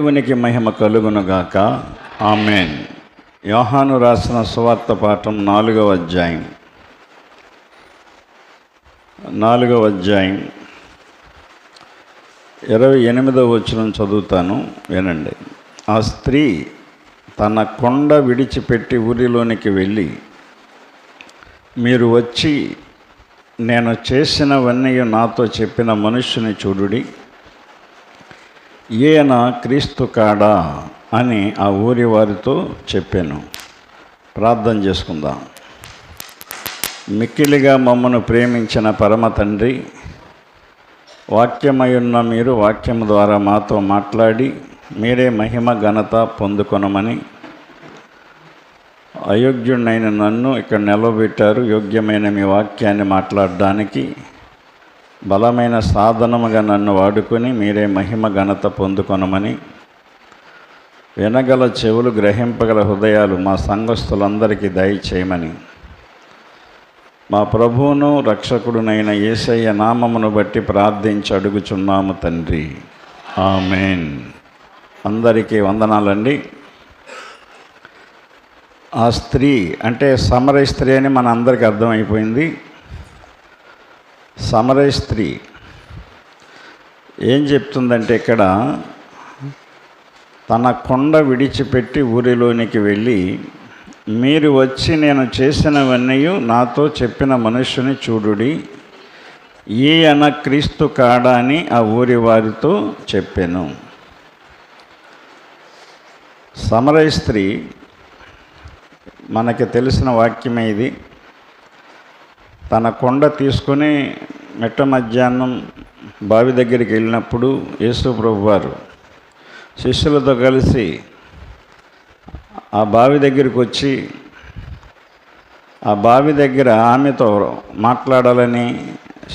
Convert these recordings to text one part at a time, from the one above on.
దేవునికి మహిమ కలుగునుగాక. ఆమేన్. యోహాను రాసిన సువార్త పాఠం 4వ అధ్యాయం 28వ వచనం చదువుతాను, వినండి. ఆ స్త్రీ తన కొండ విడిచిపెట్టి ఊరిలోనికి వెళ్ళి, మీరు వచ్చి నేను చేసినవన్నీ నాతో చెప్పిన మనుష్యుని చూడుడి, ఈయన క్రీస్తు కాడా అని ఆ ఊరి వారితో చెప్పాను. ప్రార్థన చేసుకుందాం. మిక్కిలిగా మమ్మను ప్రేమించిన పరమ తండ్రి, వాక్యమయున్న మీరు వాక్యం ద్వారా మాతో మాట్లాడి మీరే మహిమ ఘనత పొందుకొనమని, అయోగ్యుడైన నన్ను ఇక్కడ నిలబెట్టారు. యోగ్యమైన మీ వాక్యాన్ని మాట్లాడడానికి బలమైన సాధనముగా నన్ను వాడుకొని మీరే మహిమ ఘనత పొందుకొనమని, వినగల చెవులు, గ్రహింపగల హృదయాలు మా సంఘస్థులందరికీ దయచేయమని మా ప్రభువును రక్షకుడునైన యేసయ్య నామమును బట్టి ప్రార్థించి అడుగుచున్నాము తండ్రి. ఆమేన్. అందరికీ వందనాలండి. ఆ స్త్రీ అంటే సమరయ స్త్రీ అని మన అందరికీ అర్థమైపోయింది. సమరయ స్త్రీ ఏం చెప్తుందంటే, ఇక్కడ తన కొండ విడిచిపెట్టి ఊరిలోనికి వెళ్ళి, మీరు వచ్చి నేను చేసినవన్నీ నాతో చెప్పిన మనుష్యుని చూడుడి, ఈయన క్రీస్తు కాడా అని ఆ ఊరి వారితో చెప్పాను. సమరయ స్త్రీ మనకి తెలిసిన వాక్యమే ఇది. తన కొండ తీసుకొని మెట్ట మధ్యాహ్నం బావి దగ్గరికి వెళ్ళినప్పుడు యేసు ప్రభువారు శిష్యులతో కలిసి ఆ బావి దగ్గరికి వచ్చి, ఆ బావి దగ్గర ఆమెతో మాట్లాడాలని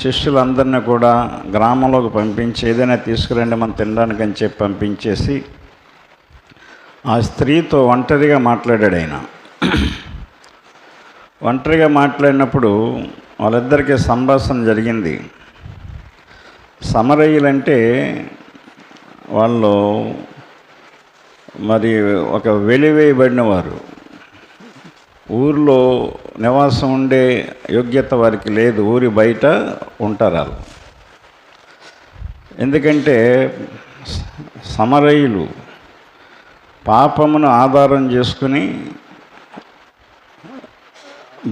శిష్యులందరినీ కూడా గ్రామంలోకి పంపించి, ఏదైనా తీసుకురండి మనం తినడానికి అని చెప్పి పంపించేసి ఆ స్త్రీతో ఒంటరిగా మాట్లాడాడు ఆయన. ఒంటరిగా మాట్లాడినప్పుడు వాళ్ళిద్దరికీ సంభాషణ జరిగింది. సమరయులంటే వాళ్ళు మరి ఒక వెలివేయబడిన వారు, ఊరిలో నివాసం ఉండే యోగ్యత వారికి లేదు, ఊరి బయట ఉంటారు వాళ్ళు. ఎందుకంటే సమరయులు పాపమును ఆధారం చేసుకుని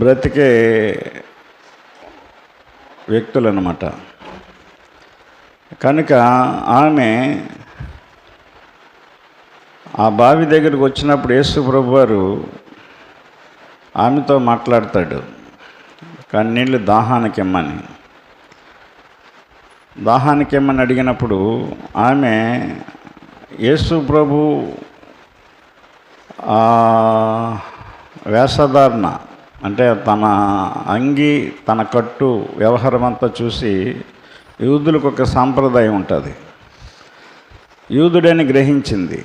బ్రతికే వ్యక్తులు అన్నమాట. కనుక ఆమె ఆ బావి దగ్గరికి వచ్చినప్పుడు యేసు ప్రభువారు ఆమెతో మాట్లాడతాడు, కానీ నీళ్ళు దాహానికిమ్మని అడిగినప్పుడు ఆమె యేసు ప్రభు వేషధారణ అంటే తన అంగి, తన కట్టు వ్యవహారం అంతా చూసి, యూదులకు ఒక సాంప్రదాయం ఉంటుంది, యూదుడని గ్రహించింది.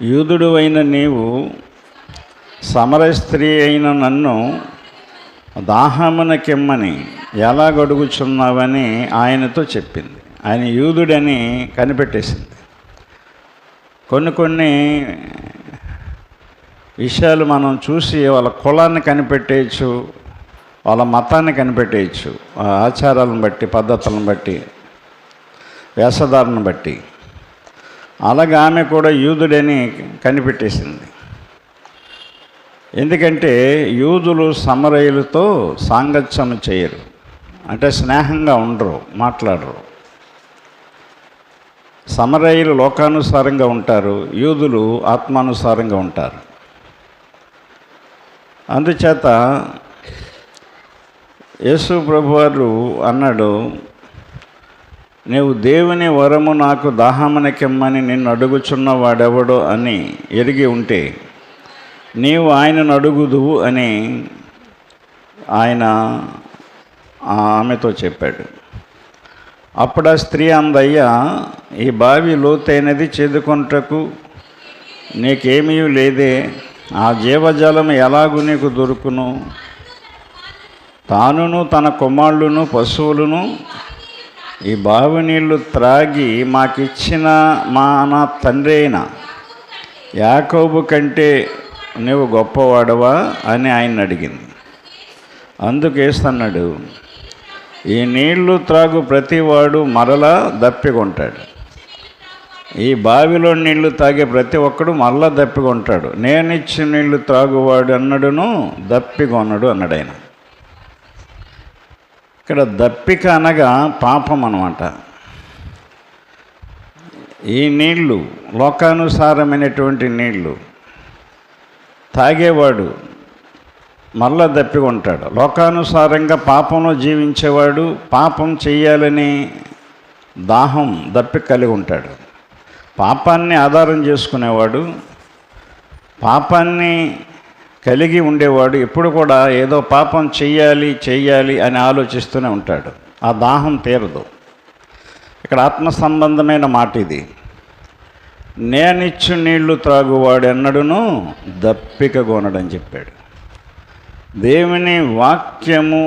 యూదుడు అయిన నీవు సమరయ స్త్రీ అయిన నన్ను దాహమునకిమ్మని ఎలా గడుగుచున్నావని ఆయనతో చెప్పింది. ఆయన యూదుడని కనిపెట్టేసింది. కొన్ని విషయాలు మనం చూసి వాళ్ళ కులాన్ని కనిపెట్టేయచ్చు, వాళ్ళ మతాన్ని కనిపెట్టేయచ్చు, ఆచారాలను బట్టి, పద్ధతులను బట్టి, వేషధారణను బట్టి. అలాగే ఆమె కూడా యూదుడని కనిపెట్టేసింది. ఎందుకంటే యూదులు సమరయులతో సాంగత్యం చేయరు, అంటే స్నేహంగా ఉండరు, మాట్లాడరు. సమరయులు లోకానుసారంగా ఉంటారు, యూదులు ఆత్మానుసారంగా ఉంటారు. అందుచేత యేసు ప్రభువారు అన్నాడు, నీవు దేవుని వరము నాకు దాహమునకిమ్మని నిన్ను అడుగుచున్న వాడెవడో అని ఎరిగి ఉంటే నీవు ఆయనను అడుగుదువు అని ఆయన ఆమెతో చెప్పాడు. అప్పుడు ఆ స్త్రీ అందయ్యా, ఈ బావి లోతైనది, చేదుకొనుటకు నీకేమీ లేదే, ఆ జీవజలం ఎలాగూ నీకు దొరుకును? తానును తన కుమారులను పశువులను ఈ బావి నీళ్లు త్రాగి మాకిచ్చిన నా తండ్రి అయిన యాకోబు కంటే నువ్వు గొప్పవాడవా అని ఆయన అడిగింది. అందుకేస్తున్నాడు, ఈ నీళ్లు త్రాగు ప్రతివాడు మరలా దప్పికొంటాడు. ఈ బావిలో నీళ్లు తాగే ప్రతి ఒక్కడు మరలా దప్పికొంటాడు. నేనిచ్చిన నీళ్లు త్రాగువాడు అన్నడును దప్పికొనడు అన్నాడు ఆయన. ఇక్కడ దప్పిక అనగా పాపం అన్నమాట. ఈ నీళ్లు లోకానుసారమైనటువంటి నీళ్లు తాగేవాడు మరలా దప్పికొంటాడు. లోకానుసారంగా పాపంలో జీవించేవాడు పాపం చెయ్యాలని దాహం దప్పిక కలిగి ఉంటాడు. పాపాన్ని ఆధారం చేసుకునేవాడు, పాపాన్ని కలిగి ఉండేవాడు ఎప్పుడు కూడా ఏదో పాపం చెయ్యాలి అని ఆలోచిస్తూనే ఉంటాడు. ఆ దాహం తీరదు. ఇక్కడ ఆత్మ సంబంధమైన మాట ఇది. నేనిచ్చు నీళ్లు త్రాగువాడు ఎన్నడును దప్పిక గొనడని చెప్పాడు. దేవుని వాక్యము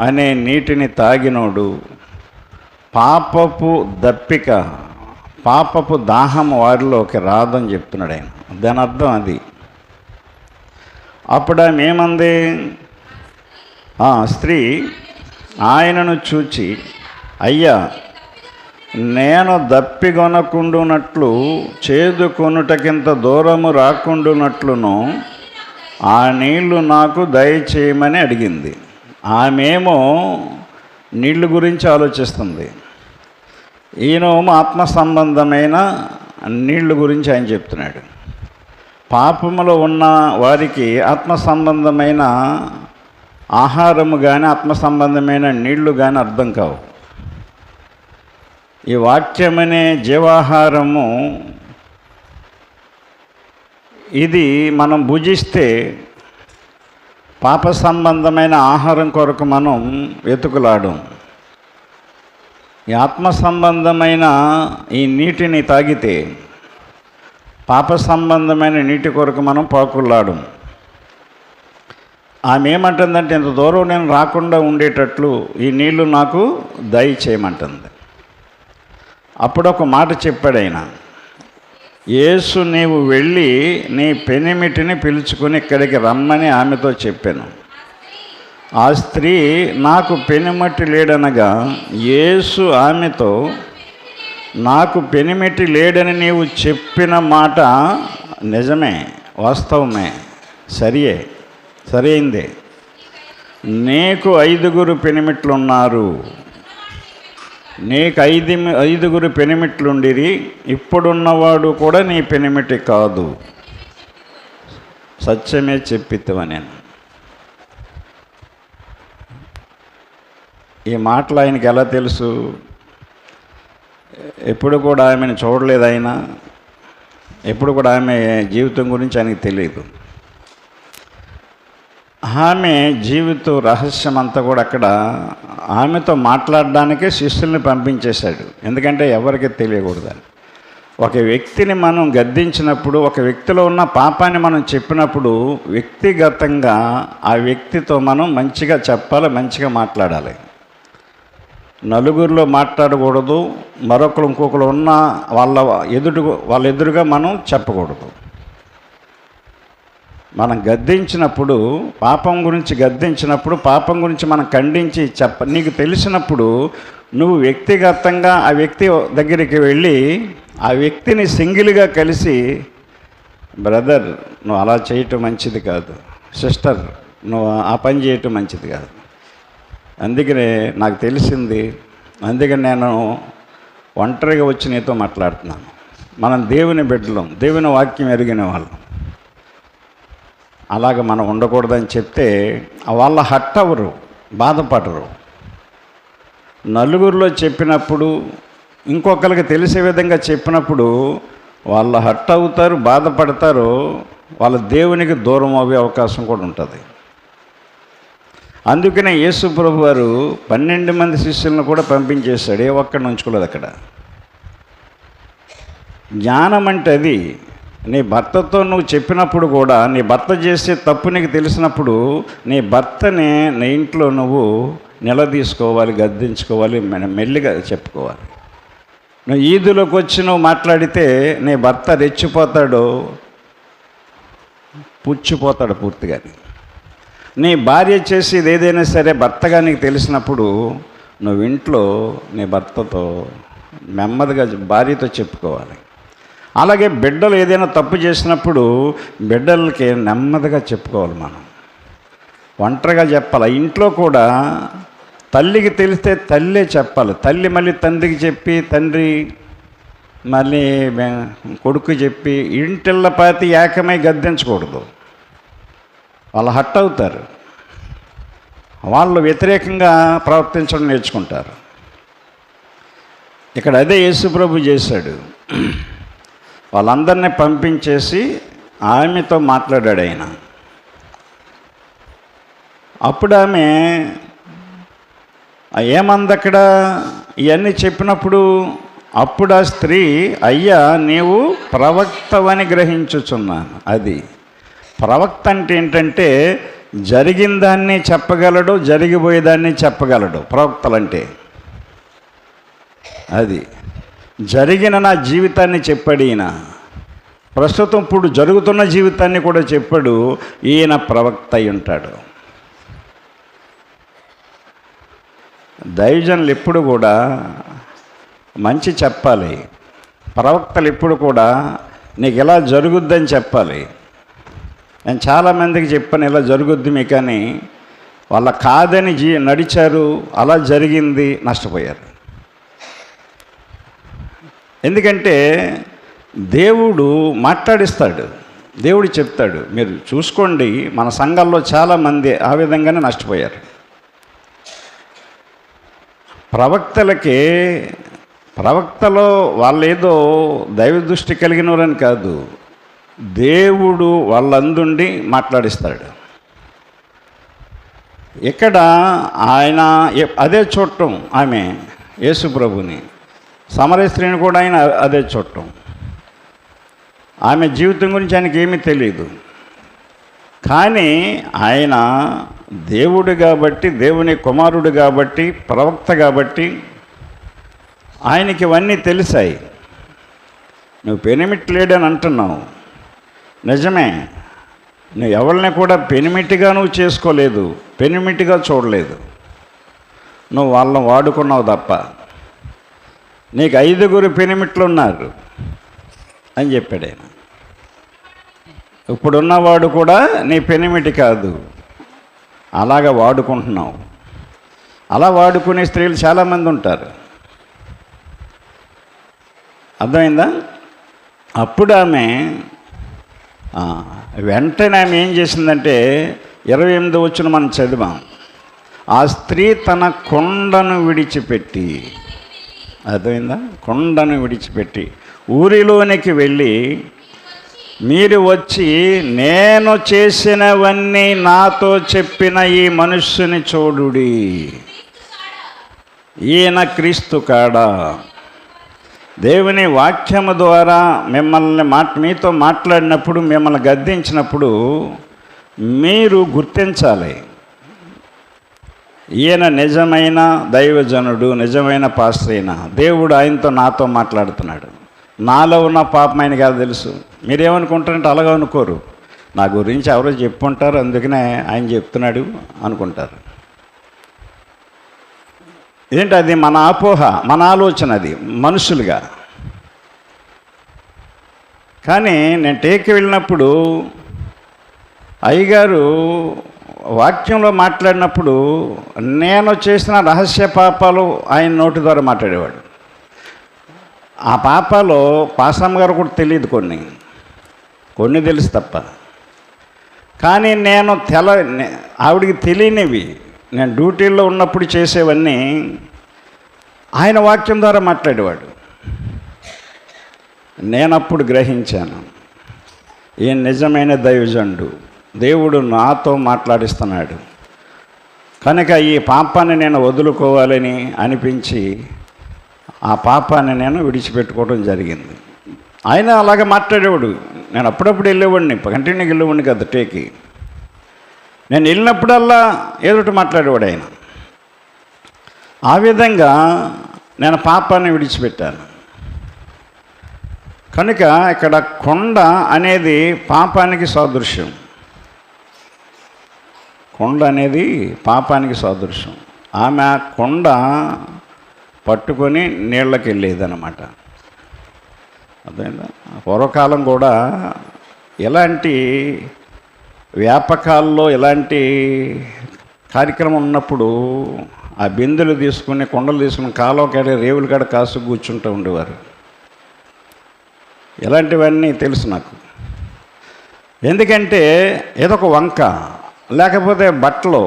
అనే నీటిని తాగినోడు పాపపు దప్పిక, పాపపు దాహం వారిలోకి రాదని చెప్తున్నాడు ఆయన. దాని అర్థం అది. అప్పుడు ఆమె ఏమంది? స్త్రీ ఆయనను చూచి, అయ్యా, నేను దప్పిగొనకుండునట్లు చేదుకొనుటకింత దూరము రాకుండునట్లును ఆ నీళ్లు నాకు దయచేయమని అడిగింది. ఆమెమో నీళ్ళు గురించి ఆలోచిస్తుంది. ఈయనేమో ఆత్మ సంబంధమైన నీళ్ళు గురించి ఆయన చెప్తున్నాడు. పాపములో ఉన్న వారికి ఆత్మ సంబంధమైన ఆహారము కానీ ఆత్మ సంబంధమైన నీళ్లు కానీ అర్థం కావు. ఈ వాక్యమనే జీవాహారము ఇది మనం భుజిస్తే పాప సంబంధమైన ఆహారం కొరకు మనం వెతుకులాడం. ఈ ఆత్మ సంబంధమైన ఈ నీటిని తాగితే పాప సంబంధమైన నీటి కొరకు మనం పాకులాడం. ఆమె ఏమంటుందంటే, ఇంత దూరం నేను రాకుండా ఉండేటట్లు ఈ నీళ్లు నాకు దయచేయమంటుంది. అప్పుడు ఒక మాట చెప్పాడు ఆయన, యేసు నీవు వెళ్ళి నీ పెనిమిటిని పిలుచుకొని ఇక్కడికి రమ్మని ఆమెతో చెప్పాను. ఆ స్త్రీ నాకు పెనిమిటి లేడనగా యేసు ఆమెతో, నాకు పెనిమిటి లేడని నీవు చెప్పిన మాట నిజమే, వాస్తవమే, సరైందే. నీకు 5 పెనిమిట్లు ఉన్నారు. నీకు 5 పెనిమిట్లుండిరి. ఇప్పుడున్నవాడు కూడా నీ పెనిమిటి కాదు. సత్యమే చెప్పిత్తువ. నేను ఈ మాటలు ఆయనకి ఎలా తెలుసు? ఎప్పుడు కూడా ఆమెను చూడలేదు ఆయన. ఎప్పుడు కూడా ఆమె జీవితం గురించి ఆయనకి తెలియదు. ఆమె జీవిత రహస్యం అంతా కూడా అక్కడ ఆమెతో మాట్లాడడానికే శిష్యుల్ని పంపించేశాడు. ఎందుకంటే ఎవరికి తెలియకూడదని. ఒక వ్యక్తిని మనం గద్దించినప్పుడు, ఒక వ్యక్తిలో ఉన్న పాపాన్ని మనం చెప్పినప్పుడు వ్యక్తిగతంగా ఆ వ్యక్తితో మనం మంచిగా చెప్పాలి, మంచిగా మాట్లాడాలి. నలుగురిలో మాట్లాడకూడదు. మరొకరు ఇంకొకరు ఉన్న వాళ్ళ ఎదురుగా మనం చెప్పకూడదు. మనం గద్దించినప్పుడు, పాపం గురించి మనం ఖండించి నీకు తెలిసినప్పుడు నువ్వు వ్యక్తిగతంగా ఆ వ్యక్తి దగ్గరికి వెళ్ళి ఆ వ్యక్తిని సింగిల్గా కలిసి, బ్రదర్ నువ్వు అలా చేయటం మంచిది కాదు, సిస్టర్ నువ్వు ఆ పని చేయటం మంచిది కాదు, అందుకనే నాకు తెలిసింది, అందుకని నేను ఒంటరిగా వచ్చి నీతో మాట్లాడుతున్నాను. మనం దేవుని బిడ్డలం, దేవుని వాక్యం ఎరిగిన వాళ్ళం. అలాగ మనం ఉండకూడదని చెప్తే వాళ్ళ హట్ అవ్వరు, బాధపడరు. నలుగురిలో చెప్పినప్పుడు, ఇంకొకరికి తెలిసే విధంగా చెప్పినప్పుడు వాళ్ళ హట్ అవుతారు, బాధపడతారు. వాళ్ళ దేవునికి దూరం అయ్యే అవకాశం కూడా ఉంటుంది. అందుకనే యేసు ప్రభు వారు 12 మంది శిష్యులను కూడా పంపించేశాడు. ఏ ఒక్కడిని ఉంచుకోలేదు అక్కడ. జ్ఞానం అంటే అది. నీ భర్తతో నువ్వు చెప్పినప్పుడు కూడా, నీ భర్త చేసే తప్పు నీకు తెలిసినప్పుడు నీ భర్తని నీ ఇంట్లో నువ్వు నిలదీసుకోవాలి, గద్దించుకోవాలి, మెల్లిగా చెప్పుకోవాలి. నువ్వు ఈదులోకి వచ్చి నువ్వు మాట్లాడితే నీ భర్త రెచ్చిపోతాడు, పుచ్చిపోతాడు పూర్తిగా. నీ భార్య చేసేది ఏదైనా సరే భర్తగా నీకు తెలిసినప్పుడు నువ్వు ఇంట్లో నీ భర్తతో నెమ్మదిగా భార్యతో చెప్పుకోవాలి. అలాగే బిడ్డలు ఏదైనా తప్పు చేసినప్పుడు బిడ్డలకి నెమ్మదిగా చెప్పుకోవాలి. మనం ఒంటరిగా చెప్పాలి. ఇంట్లో కూడా తల్లికి తెలిస్తే తల్లే చెప్పాలి. తల్లి మళ్ళీ తండ్రికి చెప్పి, తండ్రి మళ్ళీ కొడుకు చెప్పి ఇంటిళ్ళపాతి ఏకమై గద్దించకూడదు. వాళ్ళు హట్ అవుతారు, వాళ్ళు వ్యతిరేకంగా ప్రవర్తించడం నేర్చుకుంటారు. ఇక్కడ అదే యేసుప్రభు చేశాడు. వాళ్ళందరినీ పంపించేసి ఆమెతో మాట్లాడాడు ఆయన. అప్పుడు ఆమె ఏమంది అక్కడ ఇవన్నీ చెప్పినప్పుడు, అప్పుడు ఆ స్త్రీ, అయ్యా నీవు ప్రవక్తవని గ్రహించుచున్నాను. అది ప్రవక్త అంటే ఏంటంటే జరిగిన దాన్ని చెప్పగలడు, జరిగిపోయేదాన్ని చెప్పగలడు ప్రవక్తలంటే. అది జరిగిన నా జీవితాన్ని చెప్పాడు ఈయన. ప్రస్తుతం ఇప్పుడు జరుగుతున్న జీవితాన్ని కూడా చెప్పాడు. ఈయన ప్రవక్త అయి ఉంటాడు. దైవజనులు ఎప్పుడు కూడా మంచి చెప్పాలి. ప్రవక్తలు ఎప్పుడు కూడా నీకు ఎలా జరుగుద్దని చెప్పాలి. నేను చాలామందికి చెప్పాను ఇలా జరుగుద్ది మీకు, కానీ వాళ్ళ కాదని నడిచారు, అలా జరిగింది, నష్టపోయారు. ఎందుకంటే దేవుడు మాట్లాడిస్తాడు, దేవుడు చెప్తాడు. మీరు చూసుకోండి, మన సంఘాల్లో చాలామంది ఆ విధంగానే నష్టపోయారు. ప్రవక్తలో వాళ్ళు ఏదో దైవ దృష్టి కలిగిన వాళ్ళని కాదు, దేవుడు వాళ్ళందుండి మాట్లాడిస్తాడు. ఇక్కడ ఆయన అదే చూడటం, ఆమె యేసు ప్రభుని, సమరయ స్త్రీని కూడా ఆయన అదే చూడటం. ఆమె జీవితం గురించి ఆయనకి ఏమీ తెలియదు, కానీ ఆయన దేవుడు కాబట్టి, దేవుని కుమారుడు కాబట్టి, ప్రవక్త కాబట్టి ఆయనకి ఇవన్నీ తెలిసాయి. నువ్వు పెనిమిట్లేడని అంటున్నావు, నిజమే. నువ్వు ఎవరిని కూడా పెనిమిటిగా నువ్వు చేసుకోలేదు, పెనిమిటిగా చూడలేదు. నువ్వు వాళ్ళని వాడుకున్నావు తప్ప. నీకు 5 పెనిమిట్లు ఉన్నారు అని చెప్పాడు ఆయన. ఇప్పుడున్నవాడు కూడా నీ పెనిమిటి కాదు, అలాగ వాడుకుంటున్నావు. అలా వాడుకునే స్త్రీలు చాలామంది ఉంటారు. అర్థమైందా? అప్పుడు ఆమె వెంటనే ఆమె ఏం చేసిందంటే 28 వచ్చిన మనం చదివాం. ఆ స్త్రీ తన కొండను విడిచిపెట్టి, అర్థమైందా, కొండను విడిచిపెట్టి ఊరిలోనికి వెళ్ళి, మీరు వచ్చి నేను చేసినవన్నీ నాతో చెప్పిన ఈ మనుష్యుని చూడుడి, ఈయన క్రీస్తు కాడా. దేవుని వాక్యము ద్వారా మిమ్మల్ని మీతో మాట్లాడినప్పుడు, మిమ్మల్ని గద్దించినప్పుడు మీరు గుర్తించాలి, ఈయన నిజమైన దైవజనుడు, నిజమైన పాస్టర్ అయిన దేవుడు ఆయనతో నాతో మాట్లాడుతున్నాడు. నాలో ఉన్న పాపం ఆయనకి ఎలా తెలుసు? మీరేమనుకుంటారంటే అలాగా అనుకోరు, నా గురించి ఎవరో చెప్పుంటారు అందుకనే ఆయన చెప్తున్నాడు అనుకుంటారు. ఏంటి అది? మన అపోహ, మన ఆలోచన, అది మనుషులుగా. కానీ నేను టేక్కి వెళ్ళినప్పుడు అయ్యగారు వాక్యంలో మాట్లాడినప్పుడు నేను చేసిన రహస్య పాపాలు ఆయన నోటి ద్వారా మాట్లాడేవాడు. ఆ పాపాలు పాసమ్మ గారు కూడా తెలియదు, కొన్ని తెలుసు తప్ప. కానీ నేను ఆవిడికి తెలియనివి, నేను డ్యూటీల్లో ఉన్నప్పుడు చేసేవన్నీ ఆయన వాక్యం ద్వారా మాట్లాడేవాడు. నేనప్పుడు గ్రహించాను, ఈయన నిజమైన దైవజనుడు, దేవుడు నాతో మాట్లాడిస్తున్నాడు. కనుక ఈ పాపాన్ని నేను వదులుకోవాలని అనిపించి ఆ పాపాన్ని నేను విడిచిపెట్టుకోవడం జరిగింది. ఆయన అలాగే మాట్లాడేవాడు. నేను అప్పుడప్పుడు వెళ్ళేవాడిని, కంటిన్యూగా వెళ్ళేవాడిని కదా టేకి. నేను వెళ్ళినప్పుడల్లా ఏదోటి మాట్లాడేవాడు ఆయన. ఆ విధంగా నేను పాపాన్ని విడిచిపెట్టాను. కనుక ఇక్కడ కొండ అనేది పాపానికి సాదృశ్యం. కొండ అనేది పాపానికి సాదృశ్యం. ఆమె ఆ కొండ పట్టుకొని నీళ్ళకి వెళ్ళేదన్నమాట. అదేనా పూర్వకాలం కూడా ఎలాంటి వ్యాపకాల్లో ఎలాంటి కార్యక్రమం ఉన్నప్పుడు ఆ బిందెలు తీసుకుని కొండలు తీసుకుని కాలువ కాడ రేవుల కాడ కాసు కూర్చుంటూ ఉండేవారు. ఇలాంటివన్నీ తెలుసు నాకు. ఎందుకంటే ఏదో ఒక వంక లేకపోతే బట్టలు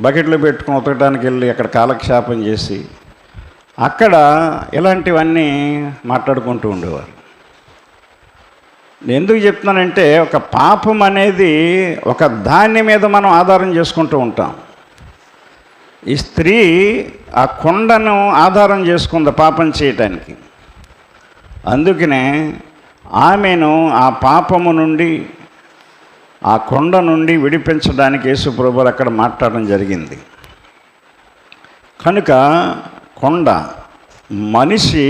బకెట్లు పెట్టుకుని ఉతకడానికి వెళ్ళి అక్కడ కాలక్షేపం చేసి అక్కడ ఇలాంటివన్నీ మాట్లాడుకుంటూ ఉండేవారు. ఎందుకు చెప్తున్నానంటే ఒక పాపం అనేది ఒక దాని మీద మనం ఆధారం చేసుకుంటూ ఉంటాం. ఈ స్త్రీ ఆ కొండను ఆధారం చేసుకుంది పాపం చేయటానికి. అందుకనే ఆమెను ఆ పాపము నుండి ఆ కొండ నుండి విడిపించడానికి యేసుప్రభువు అక్కడ మాట్లాడడం జరిగింది. కనుక కొండ, మనిషి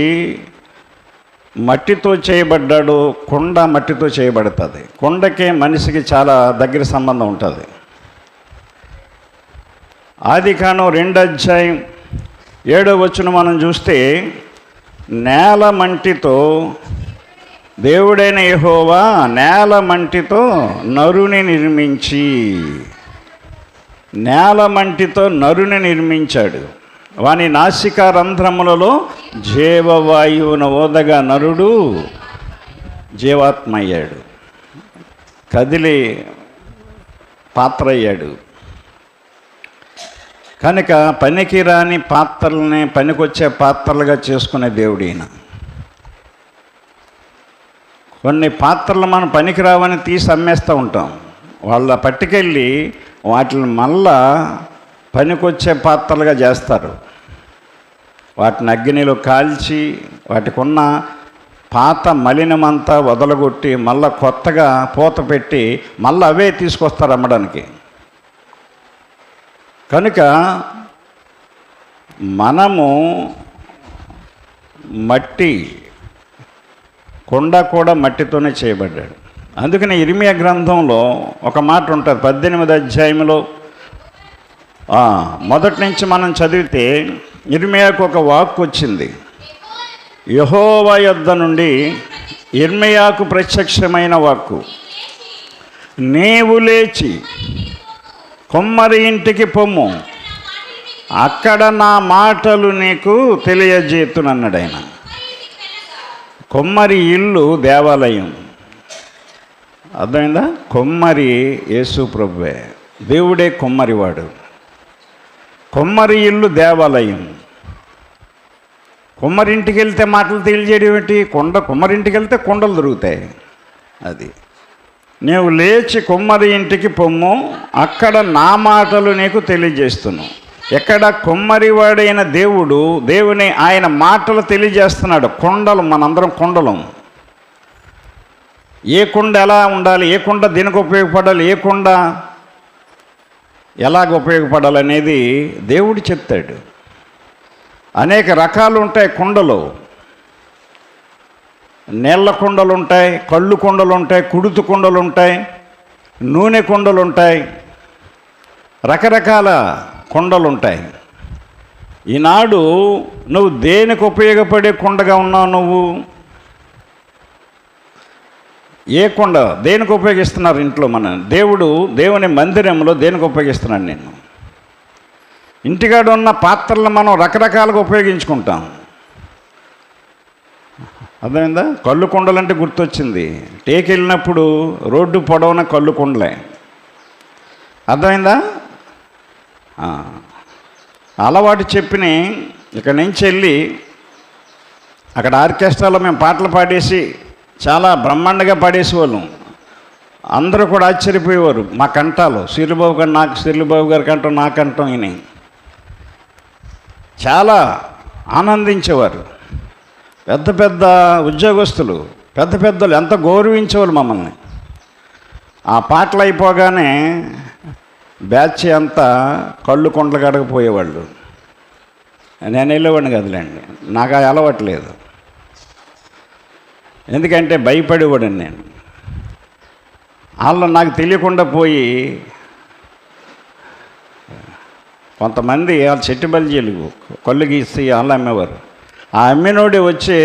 మట్టితో చేయబడ్డాడు, కొండ మట్టితో చేయబడుతుంది. కొండకే మనిషికి చాలా దగ్గర సంబంధం ఉంటుంది. ఆదికాండం 2:7 మనం చూస్తే, నేల మంటితో దేవుడైన యెహోవా నేల మంటితో నరుని నిర్మించి, నేల మంటితో నరుని నిర్మించాడు. వాని నాసికా రంధ్రములలో జీవవాయువును ఓదగా నరుడు జీవాత్మ అయ్యాడు, కదిలి పాత్ర అయ్యాడు. కనుక పనికి రాని పాత్రల్ని పనికొచ్చే పాత్రలుగా చేసుకునే దేవుడు ఈయన. కొన్ని పాత్రలు మనం పనికిరావని తీసి అమ్మేస్తూ ఉంటాం. వాళ్ళ పట్టుకెళ్ళి వాటిని మళ్ళా పనికొచ్చే పాత్రలుగా చేస్తారు. వాటిని అగ్నిలో కాల్చి వాటికి ఉన్న పాత మలినమంతా వదలగొట్టి మళ్ళా కొత్తగా పూత పెట్టి మళ్ళీ అవే తీసుకొస్తారు అమ్మడానికి. కనుక మనము మట్టి, కొండ కూడా మట్టితోనే చేయబడ్డాడు. అందుకని ఇర్మియా గ్రంథంలో ఒక మాట ఉంటుంది, 18వ అధ్యాయంలో మొదటి నుంచి మనం చదివితే ఇర్మియాకు ఒక వాక్కు వచ్చింది. యెహోవా యొద్ద నుండి ఇర్మియాకు ప్రత్యక్షమైన వాక్కు, నీవు లేచి కొమ్మరి ఇంటికి పొమ్ము, అక్కడ నా మాటలు నీకు తెలియజేతునన్నాడు ఆయన. కొమ్మరి ఇల్లు దేవాలయం, అర్థమైందా? కొమ్మరి యేసు ప్రభువే, దేవుడే కొమ్మరివాడు. కొమ్మరి ఇల్లు దేవాలయం. కొమ్మరింటికి వెళ్తే మాటలు తెలియజేయడం ఏంటి? కొమ్మరింటికి వెళ్తే కొండలు దొరుకుతాయి. అది నీవు లేచి కొమ్మరి ఇంటికి పొమ్ము, అక్కడ నా మాటలు నీకు తెలియజేస్తున్నాను. ఎక్కడ? కొమ్మరివాడైన దేవుడు, దేవుని ఆయన మాటలు తెలియజేస్తున్నాడు. కొండలు, మనందరం కొండలం. ఏ కొండ ఎలా ఉండాలి, ఏ కొండ దేనికి ఉపయోగపడాలి, ఏ కొండ ఎలాగ ఉపయోగపడాలనేది దేవుడు చెప్తాడు. అనేక రకాలు ఉంటాయి కొండలు. నీళ్ళ కొండలు ఉంటాయి, కళ్ళు కొండలు ఉంటాయి, కుడుతు కొండలు ఉంటాయి, నూనె కొండలు ఉంటాయి, రకరకాల కొండలు ఉంటాయి. ఈనాడు నువ్వు దేనికి ఉపయోగపడే కొండగా ఉన్నావు? నువ్వు ఏ కొండ దేనికి ఉపయోగిస్తున్నారు ఇంట్లో? దేవుని మందిరంలో దేనికి ఉపయోగిస్తున్నాడు? నేను ఇంటికాడ ఉన్న పాత్రలను మనం రకరకాలుగా ఉపయోగించుకుంటాం. అర్థమైందా? కళ్ళు కొండలంటే గుర్తొచ్చింది. టేకి వెళ్ళినప్పుడు రోడ్డు పొడవున కళ్ళు కొండలే. అర్థమైందా? అలవాటు చెప్పిన ఇక్కడ నుంచి వెళ్ళి అక్కడ ఆర్కెస్ట్రాలో మేము పాటలు పాడేసి చాలా బ్రహ్మాండంగా పాడేసేవాళ్ళం. అందరూ కూడా ఆశ్చర్యపోయేవారు. మా కంఠాలు, సిరిబాబు గారి కంఠం, నా కంఠం ఈయన చాలా ఆనందించేవారు. పెద్ద పెద్ద ఉద్యోగస్తులు, పెద్ద పెద్దలు ఎంత గౌరవించేవాళ్ళు మమ్మల్ని. ఆ పాటలు అయిపోగానే బ్యాచ్ అంతా కళ్ళు కొండలు కడకపోయేవాళ్ళు. నేను వెళ్ళేవాడిని కదలేండి, నాకు అది అలవాట్లేదు. ఎందుకంటే భయపడేవాడిని నేను. వాళ్ళు నాకు తెలియకుండా పోయి కొంతమంది వాళ్ళు చెట్టు బల్జీలు కళ్ళు గీసి వాళ్ళు అమ్మేవారు. ఆ అమ్మినోడి వచ్చి,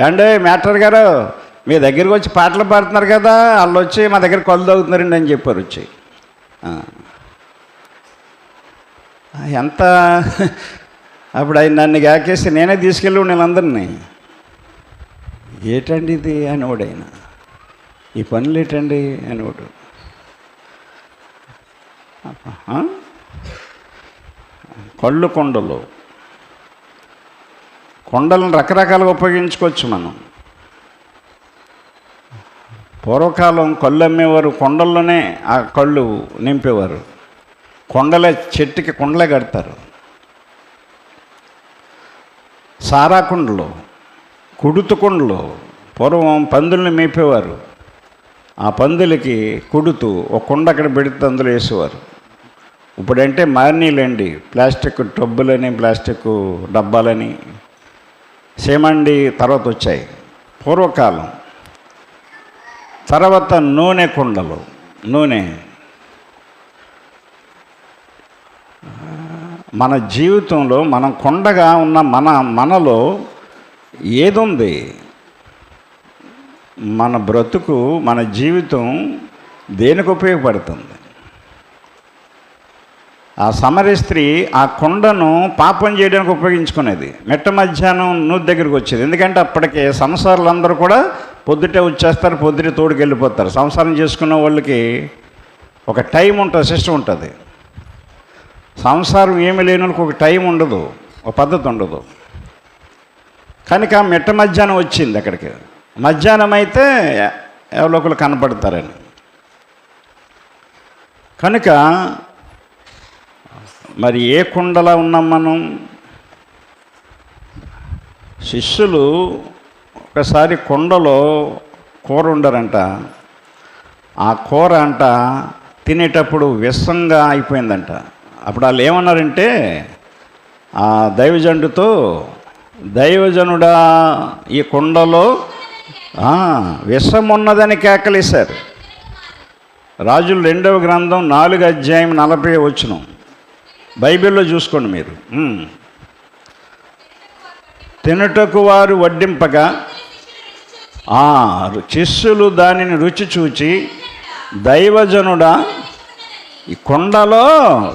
అంటే మేటర్ గారు మీ దగ్గరికి వచ్చి పాటలు పాడుతున్నారు కదా, వాళ్ళు వచ్చి మా దగ్గర కళ్ళు తాగుతున్నారండి అని చెప్పారు. వచ్చి ఎంత అప్పుడు ఆయన నన్ను గాకేసి నేనే తీసుకెళ్ళి వీళ్ళందరినీ. ఏటండి ఇది అనేవాడు ఆయన, ఈ పనులు ఏటండి అనేవాడు. కళ్ళు కొండలను రకరకాలుగా ఉపయోగించుకోవచ్చు మనం. పూర్వకాలం కళ్ళు అమ్మేవారు, కొండల్లోనే ఆ కళ్ళు నింపేవారు. కొండలే చెట్టుకి కొండలే కడతారు. సారా కుండలు, కుడుతు కుండలు. పూర్వం పందుల్ని మేపేవారు. ఆ పందులకి కుడుతూ ఒక కుండ అక్కడ పెడితే అందులో వేసేవారు. ఇప్పుడంటే మారినీళ్ళండి, ప్లాస్టిక్ టబ్బులని, ప్లాస్టిక్ డబ్బాలని, సేమండి తర్వాత వచ్చాయి. పూర్వకాలం తర్వాత నూనె కుండలు, నూనె. మన జీవితంలో మనం కొండగా ఉన్న మనలో ఏదుంది? మన బ్రతుకు, మన జీవితం దేనికి ఉపయోగపడుతుంది? ఆ సమరయ స్త్రీ ఆ కొండను పాపం చేయడానికి ఉపయోగించుకునేది. మెట్ట మధ్యాహ్నం నూతి దగ్గరికి వచ్చేది. ఎందుకంటే అప్పటికే సంసారాలందరూ కూడా పొద్దుటే వచ్చేస్తారు, పొద్దుటే తోడుకి వెళ్ళిపోతారు. సంసారం చేసుకున్న వాళ్ళకి ఒక టైం ఉంటుంది, సిస్టమ్ ఉంటుంది. సంసారం ఏమి లేని వాళ్ళకి ఒక టైం ఉండదు, ఒక పద్ధతి ఉండదు. కనుక మెట్ట మధ్యాహ్నం వచ్చింది అక్కడికి. మధ్యాహ్నం అయితే ఎవరో ఒకరు కనపడతారని. కనుక మరి ఏ కుండలా ఉన్నాం మనం? శిష్యులు ఒకసారి కొండలో కూర ఉండరంట. ఆ కూర అంట తినేటప్పుడు విషంగా అయిపోయిందంట. అప్పుడు వాళ్ళు ఏమన్నారంటే ఆ దైవజనుడితో, దైవజనుడా ఈ కుండలో విషం ఉన్నదని కేకలేశారు. రాజులు 2వ గ్రంథం 4వ అధ్యాయం 40వ వచనం బైబిల్లో చూసుకోండి మీరు. తినుటకు వారు వడ్డింపగా శిష్యులు దానిని రుచి చూచి, దైవజనుడా ఈ కొండలో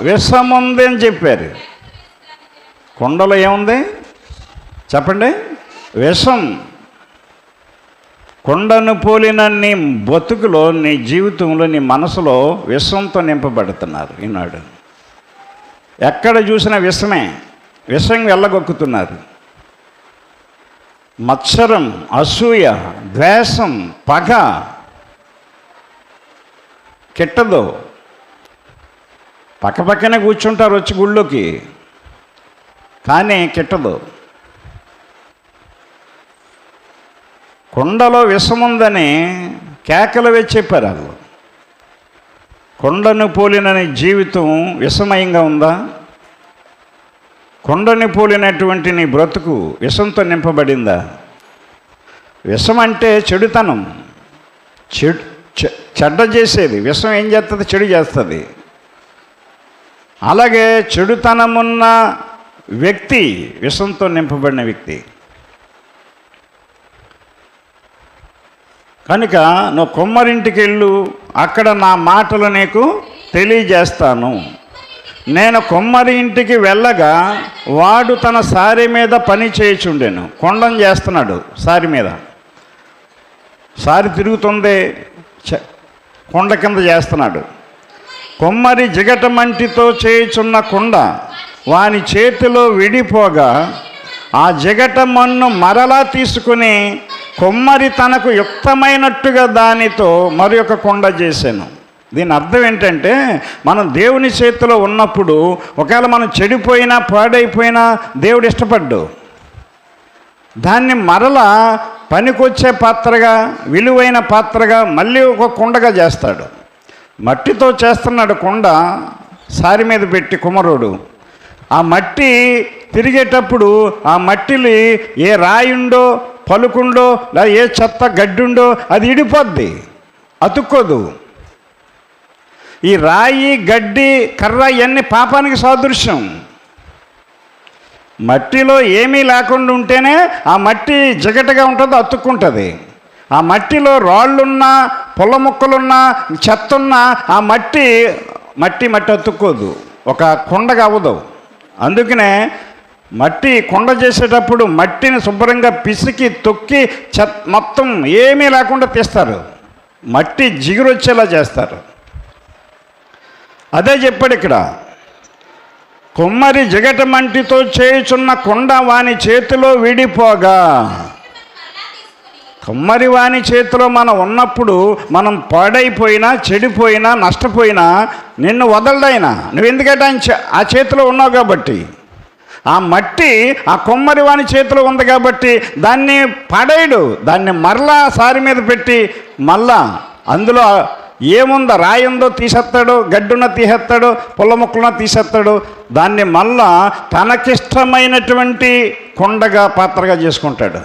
విషం ఉంది అని చెప్పారు. కొండలో ఏముంది చెప్పండి? విషం. కొండను పోలిన నీ బతుకులో, నీ జీవితంలో, నీ మనసులో విషంతో నింపబడుతున్నారు ఈనాడు. ఎక్కడ చూసినా విషమే, విషం వెళ్ళగొక్కుతున్నారు. మత్సరం, అసూయ, ద్వేషం, పగ కిట్టదు. పక్కపక్కనే కూర్చుంటారు వచ్చి గుళ్ళోకి, కానీ కిట్టదు. కొండలో విషముందని కేకలు వేసి చెప్పారు వాళ్ళు. కొండను పోలిన జీవితం విషమయంగా ఉందా? కొండని పోలినటువంటి నీ బ్రతుకు విషంతో నింపబడిందా? విషం అంటే చెడుతనం, చెడ్డ చేసేది. విషం ఏం చేస్తుంది? చెడు చేస్తుంది. అలాగే చెడుతనమున్న వ్యక్తి విషంతో నింపబడిన వ్యక్తి. కనుక నువ్వు కుమ్మరింటికి వెళ్ళు, అక్కడ నా మాటలు నీకు తెలియజేస్తాను. నేను కుమ్మరి ఇంటికి వెళ్ళగా వాడు తన సారి మీద పని చేయుచుండెను. కొండను చేస్తున్నాడు సారి మీద. సారి తిరుగుతుంది, కొండ కింద చేస్తున్నాడు. కుమ్మరి జిగటమంటితో చేయుచున్న కొండ వాని చేతిలో విడిపోగా ఆ జిగటమన్ను మరలా తీసుకుని కుమ్మరి తనకు యుక్తమైనట్టుగా దానితో మరి ఒక కొండ చేశాను. దీని అర్థం ఏంటంటే, మనం దేవుని చేతిలో ఉన్నప్పుడు ఒకవేళ మనం చెడిపోయినా పాడైపోయినా దేవుడు ఇష్టపడ్డు. దాన్ని మరలా పనికొచ్చే పాత్రగా, విలువైన పాత్రగా మళ్ళీ ఒక కొండగా చేస్తాడు. మట్టితో చేస్తున్నాడు కొండ, సారి మీద పెట్టి కుమ్మరుడు. ఆ మట్టి తిరిగేటప్పుడు ఆ మట్టిని ఏ రాయుండో పలుకుండో లేదా ఏ చెత్త గడ్డుండో అది ఇడిపోద్ది, అతుక్కోదు. ఈ రాయి గడ్డి కర్ర ఇవన్నీ పాపానికి సాదృశ్యం. మట్టిలో ఏమీ లేకుండా ఉంటేనే ఆ మట్టి జిగటగా ఉంటుంది, అతుక్కుంటుంది. ఆ మట్టిలో రాళ్ళున్నా పొల్ల ముక్కలున్నా చెత్త ఉన్నా ఆ మట్టి అతుక్కోదు, ఒక కొండగా అవ్వదు. అందుకనే మట్టి కొండ చేసేటప్పుడు మట్టిని శుభ్రంగా పిసికి తొక్కి మొత్తం ఏమీ లేకుండా తీస్తారు, మట్టి జిగురు వచ్చేలా చేస్తారు. అదే చెప్పాడు ఇక్కడ, కొమ్మరి జిగట మంటితో చేయుచున్న కొండ వాని చేతిలో విడిపోగా. కొమ్మరి వాని చేతిలో మనం ఉన్నప్పుడు మనం పాడైపోయినా చెడిపోయినా నష్టపోయినా నిన్ను వదలడైనా, నువ్వు ఎందుకంటే ఆయన ఆ చేతిలో ఉన్నావు కాబట్టి. ఆ మట్టి ఆ కొమ్మరి వాని చేతిలో ఉంది కాబట్టి దాన్ని పడేయడు, దాన్ని మరలా సారి మీద పెట్టి మళ్ళా అందులో ఏముందో రాయి ఉందో తీసేస్తాడు, గడ్డున్న తీసేస్తాడు, పొల్ల ముక్కలున్న తీసేస్తాడు. దాన్ని మళ్ళా తనకిష్టమైనటువంటి కొండగా పాత్రగా చేసుకుంటాడు.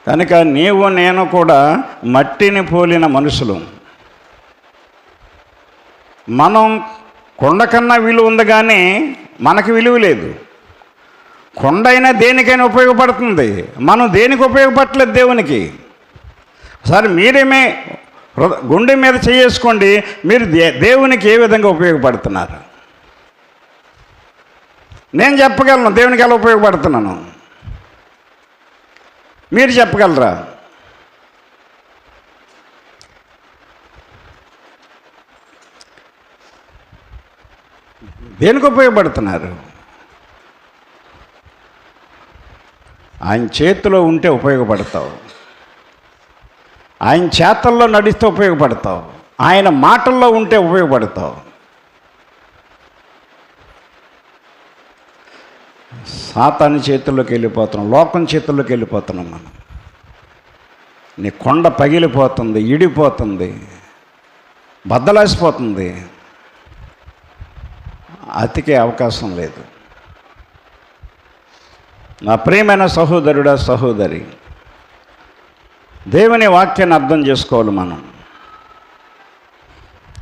కనుక నీవు నేను కూడా మట్టిని పోలిన మనుషులు. మనం కొండ కన్నా విలువ ఉంది కానీ మనకు విలువ లేదు. కొండ అయినా దేనికైనా ఉపయోగపడుతుంది, మనం దేనికి ఉపయోగపడలేదు దేవునికి. సరే మీరేమే గుండె మీద చేసుకోండి, మీరు దేవునికి ఏ విధంగా ఉపయోగపడుతున్నారు? నేను చెప్పగలను దేవునికి ఎలా ఉపయోగపడుతున్నాను, మీరు చెప్పగలరా? దేనికి ఉపయోగపడుతున్నారు? ఆయన చేతిలో ఉంటే ఉపయోగపడతావు, ఆయన చేతల్లో నడిస్తే ఉపయోగపడతావు, ఆయన మాటల్లో ఉంటే ఉపయోగపడతావు. సాతాను చేతుల్లోకి వెళ్ళిపోతున్నాం, లోకం చేతుల్లోకి వెళ్ళిపోతున్నాం మనం. నీ కొండ పగిలిపోతుంది, ఇడిపోతుంది, బద్దలాసిపోతుంది, అతికే అవకాశం లేదు. నా ప్రియమైన సహోదరుడా సహోదరి, దేవుని వాక్యాన్ని అర్థం చేసుకోవాలి మనం.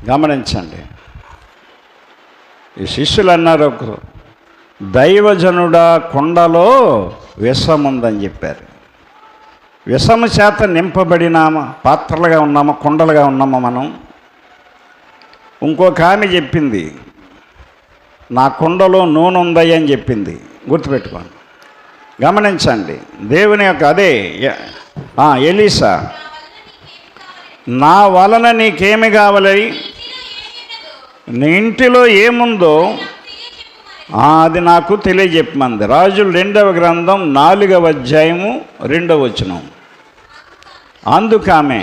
గమనించండి, ఈ శిష్యులు అన్నారు, దైవజనుడా కొండలో విషముందని చెప్పారు. విషము చేత నింపబడిన పాత్రలుగా ఉన్నామా, కొండలుగా ఉన్నామా మనం? ఇంకొక ఆమె చెప్పింది, నా కొండలో నూనె ఉందయ్య అని చెప్పింది. గుర్తుపెట్టుకోండి, గమనించండి. దేవుని యొక్క అదే ఎలీసా, నా వలన నీకేమి కావాలి, నీ ఇంటిలో ఏముందో అది నాకు తెలియజెప్పమంది. రాజులు 2వ గ్రంథం 4వ అధ్యాయము 2వ వచనం. అందుకామె,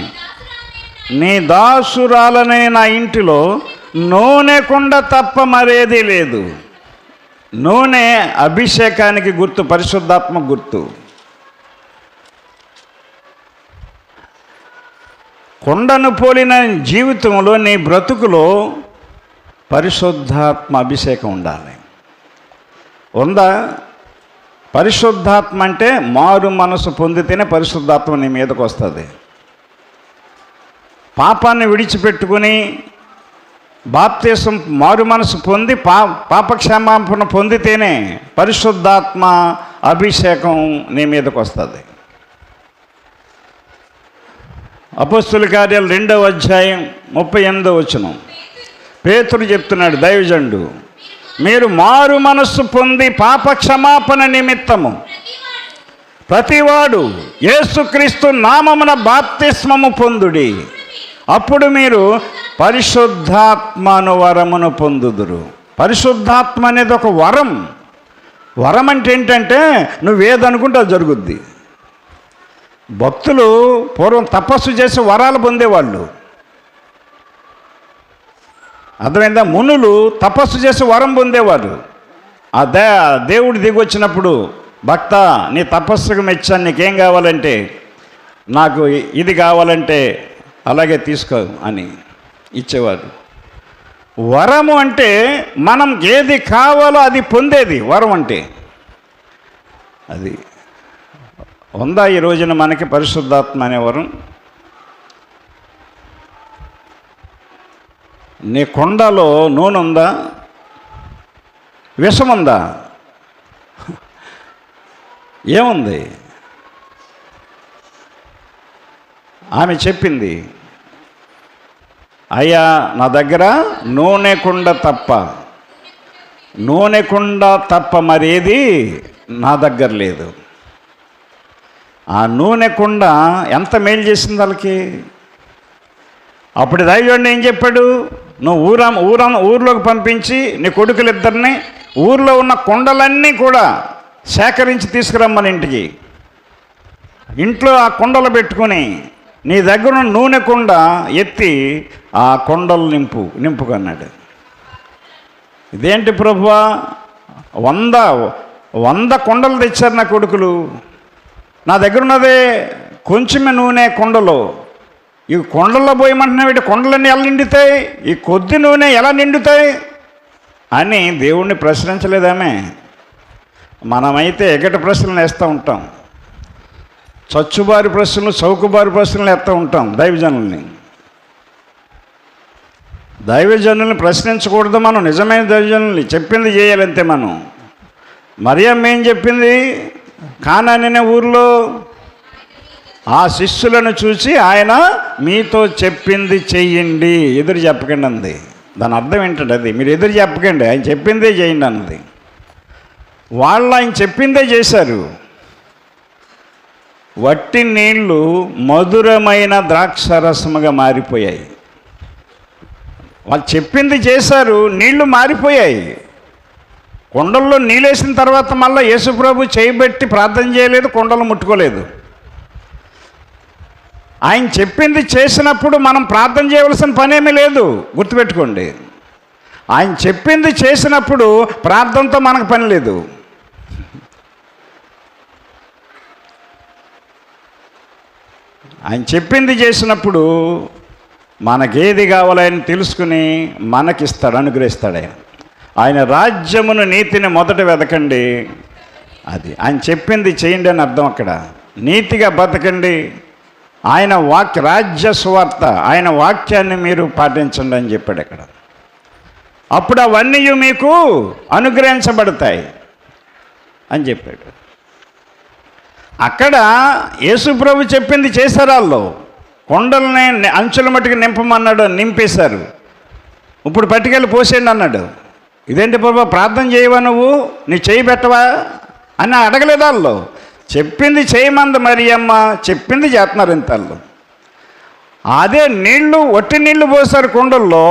నీ దాసురాలనే నా ఇంటిలో నూనె కుండ తప్ప మరేది లేదు. నూనె అభిషేకానికి గుర్తు, పరిశుద్ధాత్మ గుర్తు. కొండను పోలిన జీవితంలో నీ బ్రతుకులో పరిశుద్ధాత్మ అభిషేకం ఉండాలి. ఉందా? పరిశుద్ధాత్మ అంటే మారు మనసు పొందితేనే పరిశుద్ధాత్మ నీ మీదకు వస్తుంది. పాపాన్ని విడిచిపెట్టుకుని బాప్తీసం మారు మనసు పొంది పాపక్షమాపణ పొందితేనే పరిశుద్ధాత్మ అభిషేకం నీ మీదకు వస్తుంది. అపోస్తుల కార్యాలు 2వ అధ్యాయం 38వ వచనం. పేతురు చెప్తున్నాడు, దైవజనుడు, మీరు మారు మనస్సు పొంది పాప క్షమాపణ నిమిత్తము ప్రతివాడు యేసుక్రీస్తు నామమున బాప్తిస్మము పొందుడి, అప్పుడు మీరు పరిశుద్ధాత్మను వరమును పొందుదురు. పరిశుద్ధాత్మ అనేది ఒక వరం. వరం అంటే ఏంటంటే నువ్వేదనుకుంటే అది జరుగుద్ది. భక్తులు పూర్వం తపస్సు చేసి వరాలు పొందేవాళ్ళు, అర్థమైందా? మునులు తపస్సు చేసి వరం పొందేవారు. ఆ దేవుడు దిగొచ్చినప్పుడు, భక్త నీ తపస్సుకు మెచ్చాను, నీకేం కావాలంటే, నాకు ఇది కావాలంటే అలాగే తీసుకో అని ఇచ్చేవారు. వరము అంటే మనం ఏది కావాలో అది పొందేది వరం అంటే. అది ఉందా ఈ రోజున మనకి పరిశుద్ధాత్మ అనే వరం? నీ కొండలో నూనె ఉందా? విషం ఉందా? ఏముంది? ఆమె చెప్పింది, అయ్యా నా దగ్గర నూనె కుండ తప్ప మరేది నా దగ్గర లేదు. ఆ నూనె కుండ ఎంత మేలు చేసింది వాళ్ళకి. అప్పుడు దైవజనుడు ఏం చెప్పాడు, నువ్వు ఊర్లోకి పంపించి నీ కొడుకులిద్దరిని ఊర్లో ఉన్న కుండలన్నీ కూడా సేకరించి తీసుకురమ్మని ఇంట్లో ఆ కుండలు పెట్టుకొని నీ దగ్గర ఉన్న నూనె కుండ ఎత్తి ఆ కొండలు నింపుకున్నాడు. ఇదేంటి ప్రభువా, 100 కుండలు తెచ్చారు నా కొడుకులు, నా దగ్గర ఉన్నదే కొంచెమే నూనె కుండలో, ఈ కొండల్లో పోయమంటున్నావు, కొండలన్నీ ఎలా నిండుతాయి, ఈ కొద్ది నూనె ఎలా నిండుతాయి అని దేవుణ్ణి ప్రశ్నించలేదామే. మనమైతే ఎగట ప్రశ్నలు వేస్తూ ఉంటాం, చచ్చుబారి ప్రశ్నలు, చౌకబారి ప్రశ్నలు వేస్తూ ఉంటాం. దైవజనుల్ని ప్రశ్నించకూడదు మనం. నిజమైన దైవజనుల్ని చెప్పింది చేయాలంతే మనం. మరియమ్మ ఏం చెప్పింది? కానాననే ఊర్లో ఆ శిష్యులను చూసి ఆయన మీతో చెప్పింది చెయ్యండి, ఎదురు చెప్పకండి అంది. దాని అర్థం ఏంటంటే అది, మీరు ఎదురు చెప్పకండి, ఆయన చెప్పిందే చేయండి అన్నది. వాళ్ళు ఆయన చెప్పిందే చేశారు. వట్టి నీళ్లు మధురమైన ద్రాక్షరసముగా మారిపోయాయి. వాళ్ళు చెప్పింది చేశారు, నీళ్లు మారిపోయాయి. కొండల్లో నీళ్ళేసిన తర్వాత మళ్ళీ యేసుప్రభు చేయబెట్టి ప్రార్థన చేయలేదు, కొండలు ముట్టుకోలేదు. ఆయన చెప్పింది చేసినప్పుడు మనం ప్రార్థన చేయవలసిన పనేమీ లేదు, గుర్తుపెట్టుకోండి. ఆయన చెప్పింది చేసినప్పుడు ప్రార్థనతో మనకు పని లేదు. ఆయన చెప్పింది చేసినప్పుడు మనకేది కావాలని తెలుసుకుని మనకిస్తాడు, అనుగ్రహిస్తాడు. ఆయన రాజ్యమును నీతిని మొదట వెతకండి, అది ఆయన చెప్పింది చేయండి అని అర్థం. అక్కడ నీతిగా బతకండి, ఆయన రాజ్య సువార్త, ఆయన వాక్యాన్ని మీరు పాటించండి అని చెప్పాడు అక్కడ. అప్పుడు అవన్నీ మీకు అనుగ్రహించబడతాయి అని చెప్పాడు. అక్కడ యేసుప్రభు చెప్పింది చేశారు. వాళ్ళు కొండల్ని అంచుల మట్టుకు నింపమన్నాడు, నింపేశారు. ఇప్పుడు పట్టుకెళ్ళి పోసేయండి అన్నాడు. ఇదేంటి ప్రభు, ప్రార్థన చేయవా నువ్వు, నీ చేయి పెట్టవా అని అడగలేదు. వాళ్ళు చెప్పింది చేయమంది మరియమ్మ, చెప్పింది చేస్తున్నారు ఇంత. వాళ్ళు అదే నీళ్లు, వట్టి నీళ్లు పోసారు కొండల్లో.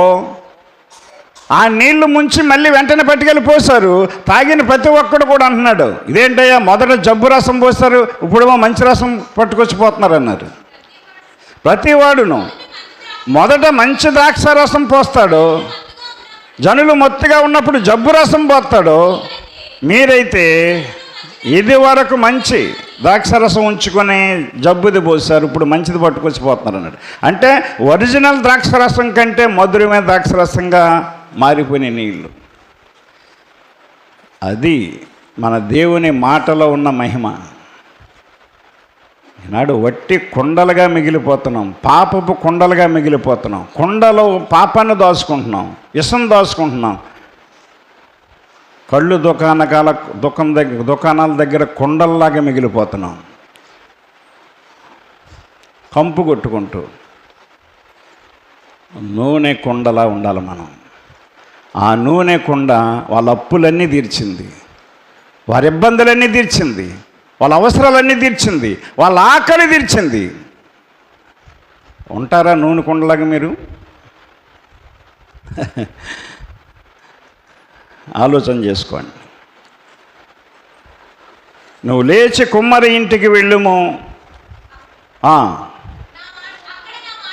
ఆ నీళ్లు ముంచి మళ్ళీ వెంటనే పట్టుకెళ్ళి పోసారు. తాగిన ప్రతి ఒక్కడు కూడా అంటున్నాడు, ఇదేంటయ్యా మొదట జబ్బు రసం పోస్తారు, ఇప్పుడేమో మంచి రసం పట్టుకొచ్చిపోతున్నారు అన్నారు. ప్రతివాడును మొదట మంచి ద్రాక్ష రసం పోస్తాడు, జనులు మొత్తుగా ఉన్నప్పుడు జబ్బు రసం పోస్తాడు. మీరైతే ఇది వరకు మంచి ద్రాక్షరసం ఉంచుకొని జబ్బుది పోసారు, ఇప్పుడు మంచిది పట్టుకొచ్చిపోతున్నారు అన్నాడు. అంటే ఒరిజినల్ ద్రాక్షరసం కంటే మధురమైన ద్రాక్షరసంగా మారిపోయిన నీళ్ళు. అది మన దేవుని మాటలో ఉన్న మహిమ. ఈనాడు వట్టి కొండలుగా మిగిలిపోతున్నాం, పాపపు కొండలుగా మిగిలిపోతున్నాం. కొండలో పాపాన్ని దాచుకుంటున్నాం, ఇసం దాచుకుంటున్నాం. కళ్ళు దుకాణాల దగ్గర కొండల్లాగా మిగిలిపోతున్నాం, కంపు కొట్టుకుంటూ. నూనె కొండలా ఉండాలి మనం. ఆ నూనె కొండ వాళ్ళ అప్పులన్నీ తీర్చింది, వారి ఇబ్బందులన్నీ తీర్చింది, వాళ్ళ అవసరాలన్నీ తీర్చింది, వాళ్ళ ఆకలి తీర్చింది. ఉంటారా నూనె కొండలాగా మీరు? ఆలోచన చేసుకోండి. నువ్వు లేచి కుమ్మరి ఇంటికి వెళ్ళుము,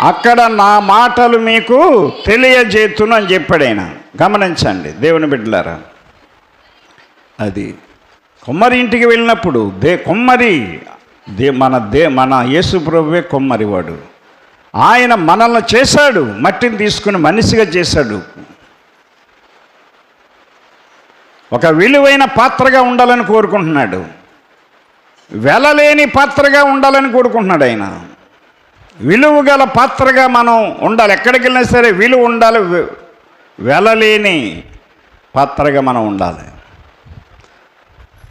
అక్కడ నా మాటలు మీకు తెలియజేతును అని చెప్పాడు ఆయన. గమనించండి దేవుని బిడ్డలారా, అది కుమ్మరి ఇంటికి వెళ్ళినప్పుడు మన యేసు ప్రభువే కుమ్మరివాడు. ఆయన మనల్ని చేశాడు, మట్టిని తీసుకుని మనిషిగా చేశాడు. ఒక విలువైన పాత్రగా ఉండాలని కోరుకుంటున్నాడు. వెలలేని పాత్రగా ఉండాలని కోరుకుంటున్నాడు ఆయన. విలువ గల పాత్రగా మనం ఉండాలి. ఎక్కడికి వెళ్ళినా సరే విలువ ఉండాలి. వెలలేని పాత్రగా మనం ఉండాలి.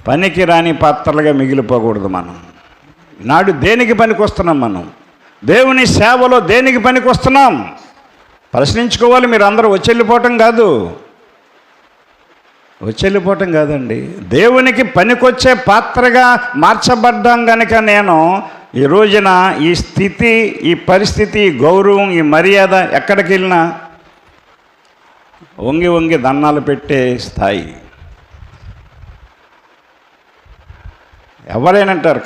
పనికి రాని పాత్రలుగా మిగిలిపోకూడదు. మనం నాడు దేనికి పనికి వస్తున్నాం? మనం దేవుని సేవలో దేనికి పనికి వస్తున్నాం ప్రశ్నించుకోవాలి. మీరు అందరూ వచ్చెళ్ళిపోవటం కాదు, వచ్చెళ్ళిపోవటం కాదండి. దేవునికి పనికొచ్చే పాత్రగా మార్చబడ్డాం కనుక నేను ఈ రోజున ఈ స్థితి, ఈ పరిస్థితి, ఈ గౌరవం, ఈ మర్యాద ఎక్కడికి వెళ్ళినా వంగి వంగి దండాలు పెట్టే స్థాయి. ఎవరైనా అంటారు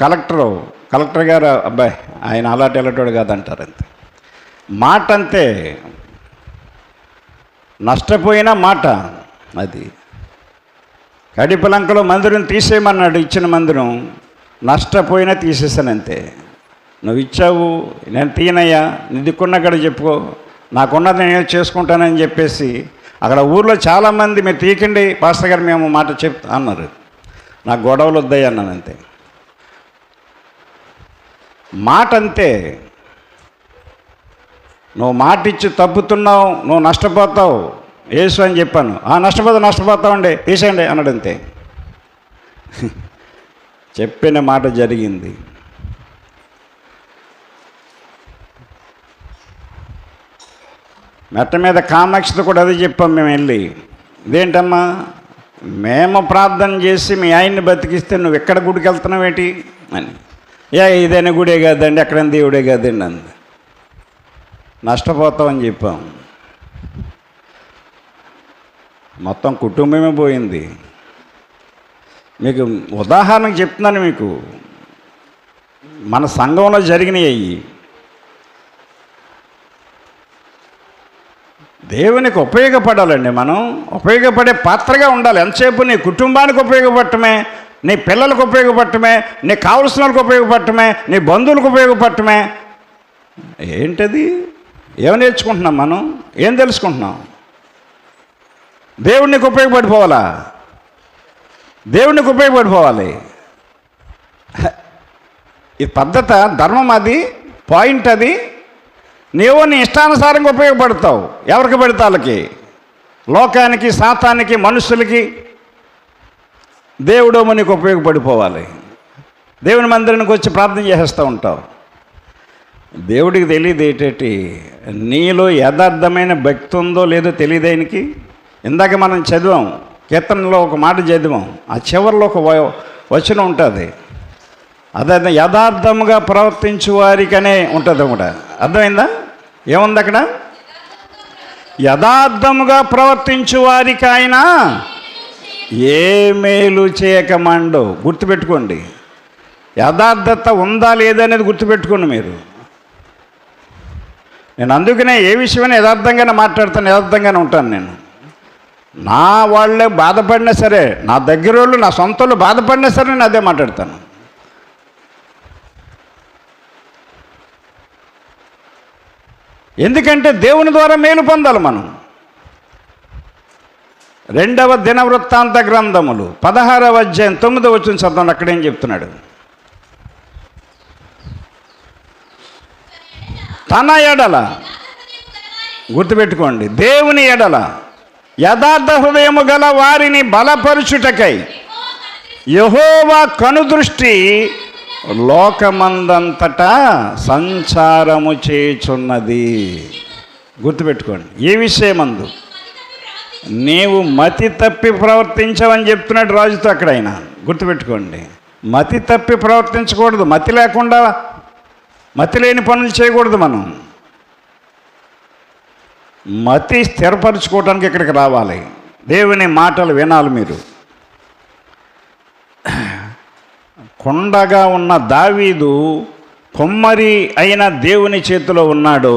కలెక్టర్ గారు అబ్బాయి ఆయన అలాంటి వెళ్ళటోడు కాదంటారు. అంతే మాట, అంతే నష్టపోయిన మాట. అది కడిపలంకలో మందిరం తీసేయమన్నాడు, ఇచ్చిన మందిరం నష్టపోయినా తీసేసానంతే. నువ్వు ఇచ్చావు, నేను తీయనయ్యా, నీ దిక్కున్న అక్కడ చెప్పుకో, నాకున్నది నేను చేసుకుంటానని చెప్పేసి అక్కడ ఊర్లో చాలామంది మీరు తీయకండి పాస్టర్ గారు మేము మాట చెప్తా అన్నారు. నాకు గొడవలు వద్దాయి అన్నాను. అంతే మాట, అంతే. నువ్వు మాట ఇచ్చి తప్పుతున్నావు, నువ్వు నష్టపోతావు యేసు అని చెప్పాను. నష్టపోతావండి తీసేయండి అన్నాడు. అంతే చెప్పిన మాట జరిగింది. మెట్ట మీద కామాక్షితో కూడా అదే చెప్పాం మేము వెళ్ళి. ఇదేంటమ్మా మేము ప్రార్థన చేసి మీ ఆయన్ని బతికిస్తే నువ్వు ఎక్కడ గుడికి వెళ్తున్నావేంటి అని. ఇదైనా గుడే కాదండి, ఎక్కడైనా దేవుడే కాదండి అంది. నష్టపోతామని చెప్పాం. మొత్తం కుటుంబమే పోయింది. మీకు ఉదాహరణకు చెప్తున్నాను. మీకు మన సంఘంలో జరిగినాయి. దేవునికి ఉపయోగపడాలండి. మనం ఉపయోగపడే పాత్రగా ఉండాలి. ఎంతసేపు నీ కుటుంబానికి ఉపయోగపడటమే, నీ పిల్లలకు ఉపయోగపడటమే, నీకు కావలసిన వాళ్ళకి ఉపయోగపడటమే, నీ బంధువులకు ఉపయోగపడటమే. ఏంటది? ఏం నేర్చుకుంటున్నాం మనం? ఏం తెలుసుకుంటున్నాం? దేవుడికి ఉపయోగపడిపోవాలా? దేవుడికి ఉపయోగపడిపోవాలి. ఈ పద్ధత, ధర్మం, అది పాయింట్. అది నీవు నీ ఇష్టానుసారంగా ఉపయోగపడతావు. ఎవరికి పడితే వాళ్ళకి, లోకానికి, సాతానికి, మనుషులకి. దేవుడు నీకు ఉపయోగపడిపోవాలి. దేవుని మందిరానికి వచ్చి ప్రార్థన చేసేస్తూ ఉంటావు. దేవుడికి తెలియదు ఏంటంటే నీలో యథార్థమైన భక్తి ఉందో లేదో తెలియదేనికి. ఇందాక మనం చదివాం, కీర్తనలో ఒక మాట చదివాం, ఆ చివరిలో ఒక వచనం ఉంటుంది. అదే యథార్థముగా ప్రవర్తించు వారికనే ఉంటుంది కూడా. అర్థమైందా? ఏముంది అక్కడ? యథార్థముగా ప్రవర్తించు వారికి ఆయన ఏ మేలు చేయకమండో. గుర్తుపెట్టుకోండి. యథార్థత ఉందా లేదా అనేది గుర్తుపెట్టుకోండి మీరు. నేను అందుకనే ఏ విషయమైనా యథార్థంగానే మాట్లాడతాను, యథార్థంగానే ఉంటాను. నేను నా వాళ్ళే బాధపడినా సరే, నా దగ్గర వాళ్ళు, నా సొంత వాళ్ళు బాధపడినా సరే నేను అదే మాట్లాడతాను. ఎందుకంటే దేవుని ద్వారా మేలు పొందాలి మనం. 2వ దినవృత్తాంత గ్రంథములు 16వ అధ్యాయం 9వ వచనం చదవండి. అక్కడేం చెప్తున్నాడు? తన ఎడల, గుర్తుపెట్టుకోండి, దేవుని ఎడల యథార్థ హృదయము గల వారిని బలపరుచుటకై యెహోవా కనుదృష్టి లోకమందంతటా సంచారము చేయుచున్నది. గుర్తుపెట్టుకోండి. ఏ విషయమందు? నీవు మతి తప్పి ప్రవర్తించవని చెప్తున్నాడు రాజుతో అక్కడ ఆయన. గుర్తుపెట్టుకోండి. మతి తప్పి ప్రవర్తించకూడదు. మతి లేకుండా, మతి లేని పనులు చేయకూడదు. మనం మతి స్థిరపరచుకోవడానికి ఇక్కడికి రావాలి. దేవుని మాటలు వినాలి మీరు. కొండగా ఉన్న దావీదు కొమ్మరి అయిన దేవుని చేతిలో ఉన్నాడు.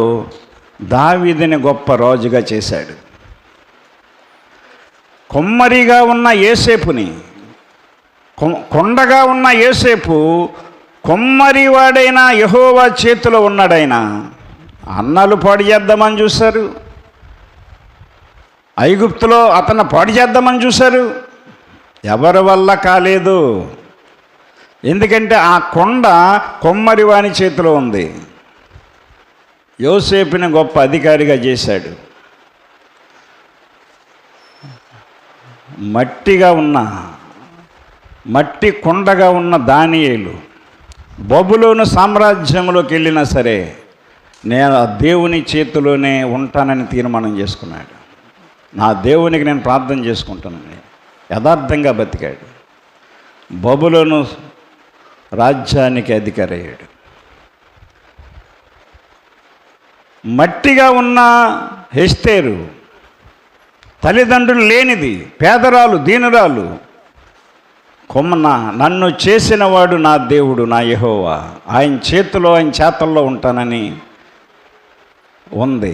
దావీదుని గొప్ప రాజుగా చేశాడు. కొమ్మరిగా ఉన్న యోసేపుని, కొండగా ఉన్న యోసేపు కొమ్మరివాడైన యెహోవా చేతిలో ఉన్నాడైనా. అన్నలు పాడు చేద్దామని చూశారు, ఐగుప్తులో అతను పాడు చేద్దామని చూశారు. ఎవరి వల్ల కాలేదు. ఎందుకంటే ఆ కొండ కొమ్మరివాని చేతిలో ఉంది. యోసేపుని గొప్ప అధికారిగా చేశాడు. మట్టి కొండగా ఉన్న దానియేలు బబులోను సామ్రాజ్యంలోకి వెళ్ళినా సరే నేను ఆ దేవుని చేతిలోనే ఉంటానని తీర్మానం చేసుకున్నాడు. నా దేవునికి నేను ప్రార్థన చేసుకుంటానని యథార్థంగా బతికాడు. బబులోను రాజ్యానికి అధికారి అయ్యాడు. మట్టిగా ఉన్న ఎస్తేరు తల్లిదండ్రులు లేనిది, పేదరాలు, దీనురాలు, నన్ను చేసినవాడు నా దేవుడు, నా యెహోవా, ఆయన చేతల్లో ఉంటానని ఉంది.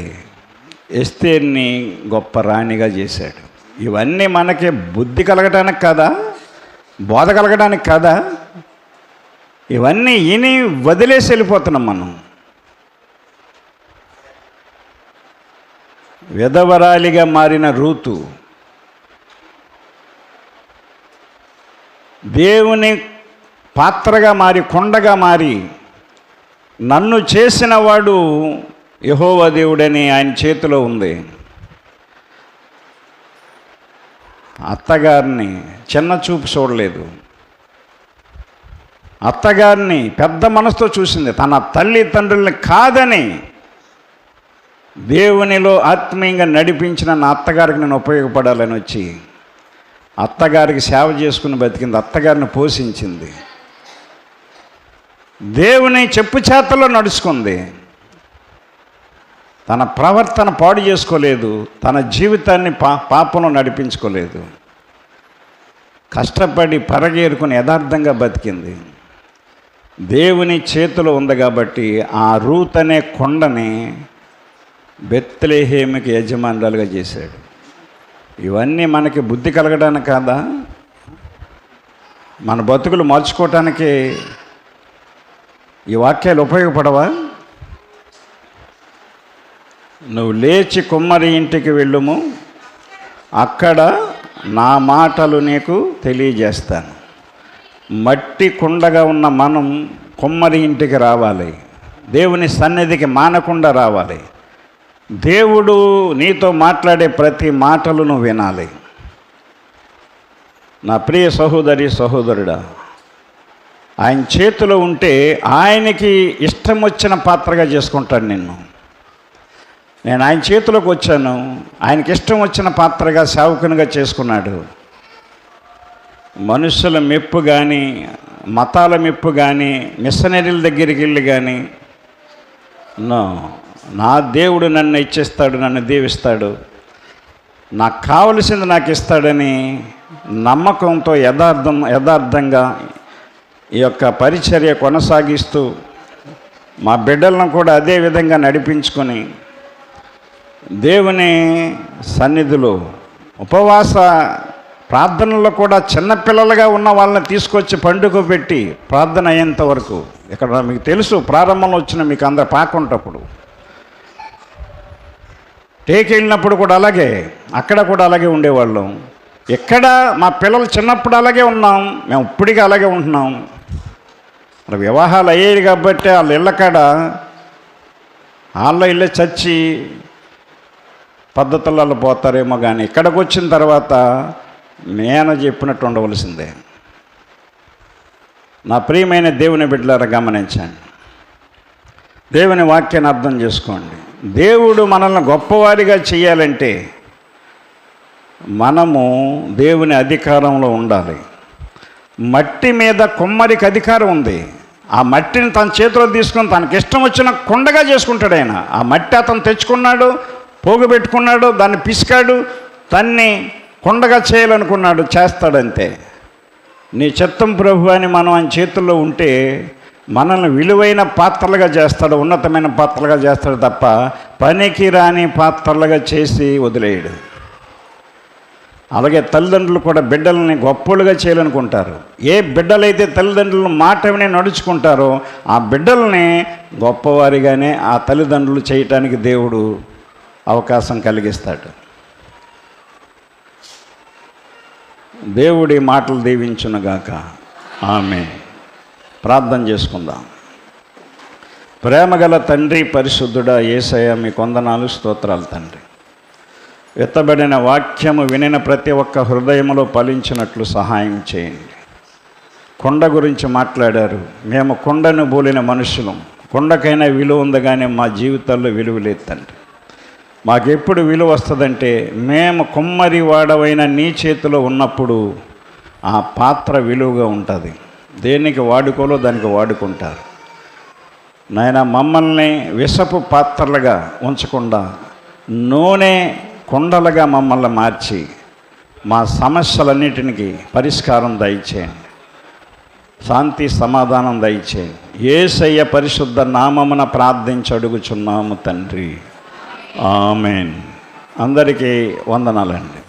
ఎస్తేర్ని గొప్ప రాణిగా చేశాడు. ఇవన్నీ మనకి బుద్ధి కలగటానికి కాదా, బోధ కలగడానికి కాదా? ఇవన్నీ ఇని వదిలేసి వెళ్ళిపోతున్నాం మనం. విధవరాలిగా మారిన రూతు దేవుని పాత్రగా మారి, కొండగా మారి, నన్ను చేసిన వాడు యెహోవా దేవుడని ఆయన చేతిలో ఉంది. అత్తగారిని చిన్న చూపు చూడలేదు. అత్తగారిని పెద్ద మనసుతో చూసింది. తన తల్లిదండ్రుల్ని కాదని దేవునిలో ఆత్మీయంగా నడిపించిన నా అత్తగారికి నేను ఉపయోగపడాలని వచ్చి అత్తగారికి సేవ చేసుకుని బతికింది. అత్తగారిని పోషించింది. దేవుని చెప్పు చేతల్లో నడుచుకుంది. తన ప్రవర్తన పాడు చేసుకోలేదు. తన జీవితాన్ని పాపంలో నడిపించుకోలేదు. కష్టపడి పరగేరుకుని యథార్థంగా బతికింది. దేవుని చేతిలో ఉంది కాబట్టి ఆ రూత్ అనే కొండని బెత్లెహేముకి యజమానురాలుగా చేశాడు. ఇవన్నీ మనకి బుద్ధి కలగడానికి కాదా? మన బతుకులు మార్చుకోవటానికి ఈ వాక్యాలు ఉపయోగపడవా? నువ్వు లేచి కుమ్మరి ఇంటికి వెళ్ళుము, అక్కడ నా మాటలు నీకు తెలియజేస్తాను. మట్టి కుండగా ఉన్న మనం కుమ్మరి ఇంటికి రావాలి. దేవుని సన్నిధికి మానకుండా రావాలి. దేవుడు నీతో మాట్లాడే ప్రతి మాటలు నువ్వు వినాలి. నా ప్రియ సహోదరి, సహోదరుడా, ఆయన చేతిలో ఉంటే ఆయనకి ఇష్టం వచ్చిన పాత్రగా చేసుకుంటాడు నిన్ను. నేను ఆయన చేతిలోకి వచ్చాను, ఆయనకి ఇష్టం వచ్చిన పాత్రగా సేవకునిగా చేసుకున్నాడు. మనుషుల మెప్పు కానీ, మతాల మెప్పు కానీ, మిషనరీల దగ్గరికి వెళ్ళి కానీ, నా దేవుడు నన్ను ఇచ్చేస్తాడు, నన్ను దీవిస్తాడు, నాకు కావలసింది నాకు ఇస్తాడని నమ్మకంతో యథార్థంగా ఈ యొక్క పరిచర్య కొనసాగిస్తూ మా బిడ్డలను కూడా అదే విధంగా నడిపించుకొని దేవుని సన్నిధిలో ఉపవాస ప్రార్థనలో కూడా చిన్నపిల్లలుగా ఉన్న వాళ్ళని తీసుకొచ్చి పండుగ పెట్టి ప్రార్థన అయ్యేంత వరకు, ఇక్కడ మీకు తెలుసు ప్రారంభంలో వచ్చిన మీకు అందరు పాకుంటప్పుడు టేకి వెళ్ళినప్పుడు కూడా అలాగే, అక్కడ కూడా అలాగే ఉండేవాళ్ళం. ఎక్కడ మా పిల్లలు చిన్నప్పుడు అలాగే ఉన్నాం, మేము ఇప్పటికీ అలాగే ఉంటున్నాం. మరి వివాహాలు అయ్యేది కాబట్టి వాళ్ళ ఇళ్ళకాడ వాళ్ళ ఇళ్ళే చచ్చి పద్ధతులలో పోతారేమో, కానీ ఇక్కడికి వచ్చిన తర్వాత నేను చెప్పినట్టు ఉండవలసిందే. నా ప్రియమైన దేవుని బిడ్డలారా గమనించండి, దేవుని వాక్యాన్ని అర్థం చేసుకోండి. దేవుడు మనల్ని గొప్పవారిగా చేయాలంటే మనము దేవుని అధికారంలో ఉండాలి. మట్టి మీద కుమ్మరికి అధికారం ఉంది. ఆ మట్టిని తన చేతిలో తీసుకొని తనకి ఇష్టం వచ్చిన కొండగా చేసుకుంటాడు ఆయన. ఆ మట్టి అతను తెచ్చుకున్నాడు, పోగుపెట్టుకున్నాడు, దాన్ని పిసికాడు, తన్ని కొండగా చేయాలనుకున్నాడు, చేస్తాడంతే. నీ చిత్తం ప్రభు అని మనం ఆయన చేతుల్లో ఉంటే మనల్ని విలువైన పాత్రలుగా చేస్తాడు, ఉన్నతమైన పాత్రలుగా చేస్తాడు తప్ప పనికి రాని పాత్రలుగా చేసి వదిలేయడు. అలాగే తల్లిదండ్రులు కూడా బిడ్డలని గొప్పలుగా చేయాలనుకుంటారు. ఏ బిడ్డలైతే తల్లిదండ్రులను మాట విని నడుచుకుంటారో ఆ బిడ్డల్ని గొప్పవారిగానే ఆ తల్లిదండ్రులు చేయటానికి దేవుడు అవకాశం కలిగిస్తాడు. దేవుడి మాటలు దీవించునుగాక. ఆమేన్. ప్రార్థన చేసుకుందాం. ప్రేమగల తండ్రి, పరిశుద్ధుడా యేసయ్య, మీ వందనాలు, స్తోత్రాలు తండ్రి. ఎత్తబడిన వాక్యము వినిన ప్రతి ఒక్క హృదయంలో ఫలించినట్లు సహాయం చేయండి. కొండ గురించి మాట్లాడారు. మేము కొండను బోలిన మనుషులం. కొండకైనా విలువ ఉంది, కానీ మా జీవితాల్లో విలువ లేదు తండ్రి. మాకెప్పుడు విలువ వస్తుందంటే మేము కుమ్మరి వాడవైన నీ చేతిలో ఉన్నప్పుడు ఆ పాత్ర విలువగా ఉంటుంది. దేనికి వాడుకోలో దానికి వాడుకుంటారు. నాయన, మమ్మల్ని విషపు పాత్రలుగా ఉంచకుండా నూనె కుండలుగా మమ్మల్ని మార్చి మా సమస్యలన్నిటికీ పరిష్కారం దయచేయండి. శాంతి సమాధానం దయచేయండి. యేసయ్య పరిశుద్ధ నామమున ప్రార్థించి అడుగుచున్నాము తండ్రి. ఆమేన్. అందరికీ వందనాలండి.